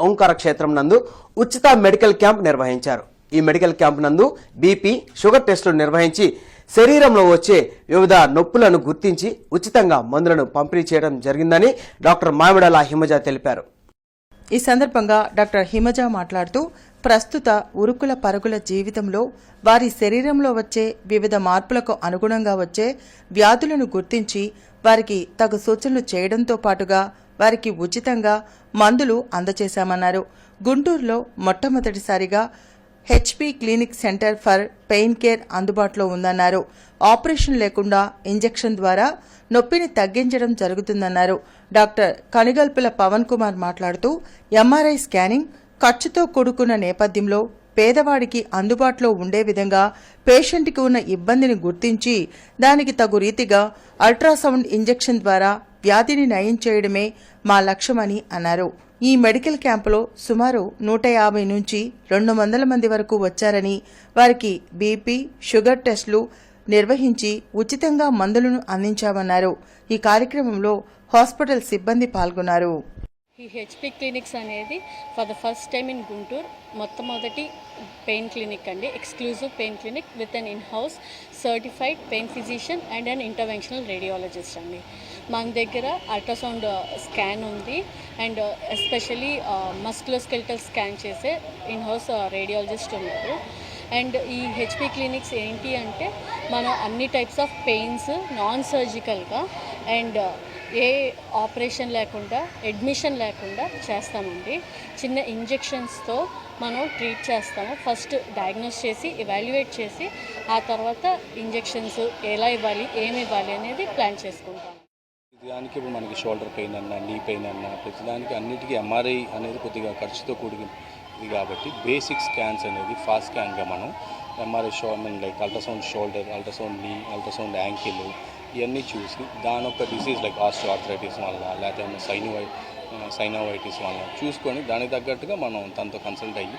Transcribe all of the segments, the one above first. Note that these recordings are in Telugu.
ఓంకార క్షేత్రం నందు ఉచిత మెడికల్ క్యాంప్ నిర్వహించారు. ఈ మెడికల్ క్యాంప్ నందు బీపీ, షుగర్ టెస్టులు నిర్వహించి శరీరంలో వచ్చే వివిధ నొప్పులను గుర్తించి ఉచితంగా మందులను పంపిణీ చేయడం జరిగిందని డాక్టర్ మామిడాల హిమజ తెలిపారు. ఈ సందర్భంగా డాక్టర్ హిమజ మాట్లాడుతూ ప్రస్తుత ఉరుకుల పరుగుల జీవితంలో వారి శరీరంలో వచ్చే వివిధ మార్పులకు అనుగుణంగా వచ్చే వ్యాధులను గుర్తించి వారికి తగు సూచనలు చేయడంతో పాటుగా వారికి ఉచితంగా మందులు అందజేశామన్నారు. గుంటూరులో మొట్టమొదటిసారిగా HP clinic centre for pain care అందుబాటులో ఉందన్నారు. ఆపరేషన్ లేకుండా ఇంజెక్షన్ ద్వారా నొప్పిని తగ్గించడం జరుగుతుందన్నారు. డాక్టర్ కనిగల్పుల పవన్ కుమార్ మాట్లాడుతూ ఎంఆర్ఐ స్కానింగ్ ఖర్చుతో కూడుకున్న నేపథ్యంలో పేదవాడికి అందుబాటులో ఉండే విధంగా పేషెంట్కి ఉన్న ఇబ్బందిని గుర్తించి దానికి తగు రీతిగా అల్ట్రాసౌండ్ ఇంజెక్షన్ ద్వారా వ్యాధిని నయం చేయడమే మా లక్ష్యమని అన్నారు. ఈ మెడికల్ క్యాంపులో సుమారు 150 నుంచి 200 మంది వరకు వచ్చారని, వారికి బీపీ, షుగర్ టెస్టులు నిర్వహించి ఉచితంగా మందులను అందించామన్నారు. ఈ కార్యక్రమంలో హాస్పిటల్ సిబ్బంది పాల్గొన్నారు. ఈ హెచ్పీ క్లినిక్స్ అనేది for the first time in Guntur మొట్టమొదటి పెయిన్ క్లినిక్ అండి. Exclusive pain clinic with an in house certified pain physician and an interventional radiologist అండి. మన దగ్గర అల్ట్రాసౌండ్ స్కాన్ ఉంది అండ్ ఎస్పెషలీ మస్కులోస్కెలిటల్ స్కాన్ చేసే ఇన్ హౌస్ రేడియాలజిస్ట్ ఉన్నారు. అండ్ ఈ హెచ్పీ క్లినిక్స్ ఏంటి అంటే మనం అన్ని టైప్స్ ఆఫ్ పెయిన్స్ నాన్ సర్జికల్గా అండ్ ఏ ఆపరేషన్ లేకుండా, అడ్మిషన్ లేకుండా చేస్తామండి. చిన్న ఇంజెక్షన్స్తో మనం ట్రీట్ చేస్తాము. ఫస్ట్ డయాగ్నోస్ చేసి ఎవాల్యుయేట్ చేసి ఆ తర్వాత ఇంజెక్షన్స్ ఎలా ఇవ్వాలి, ఏమి ఇవ్వాలి అనేది ప్లాన్ చేసుకుంటాం. దానికి ఇప్పుడు మనకి షోల్డర్ పెయిన్ అన్నా, నీ పెయిన్ అన్నా, ప్రతిదానికి అన్నిటికీ ఎంఆర్ఐ అనేది కొద్దిగా ఖర్చుతో కూడినది కాబట్టి బేసిక్ స్కాన్స్ అనేది ఫాస్ట్ స్కాన్గా మనం MRI like ultrasound shoulder, ultrasound నీ, అల్ట్రాసౌండ్ యాంకిల్ ఇవన్నీ చూసి దాని ఒక డిసీజ్ లైక్ ఆస్టియోఆర్థరైటిస్ వల్ల లేకపోతే సైనోవైటిస్ వల్ల చూసుకొని దానికి తగ్గట్టుగా మనం తనతో కన్సల్ట్ అయ్యి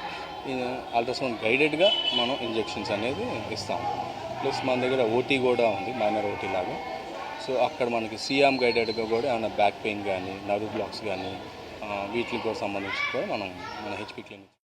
అల్ట్రాసౌండ్ గైడెడ్గా మనం ఇంజెక్షన్స్ అనేది ఇస్తాం. ప్లస్ మన దగ్గర ఓటీ కూడా ఉంది, మైనర్ ఓటీ లాగా. సో అక్కడ మనకి సియామ్ గైడెడ్గా కూడా ఏమైనా బ్యాక్ పెయిన్ కానీ, నర్వ్ బ్లాక్స్ కానీ వీటికి కూడా సంబంధించి కూడా మన హెచ్పీ క్లినిక్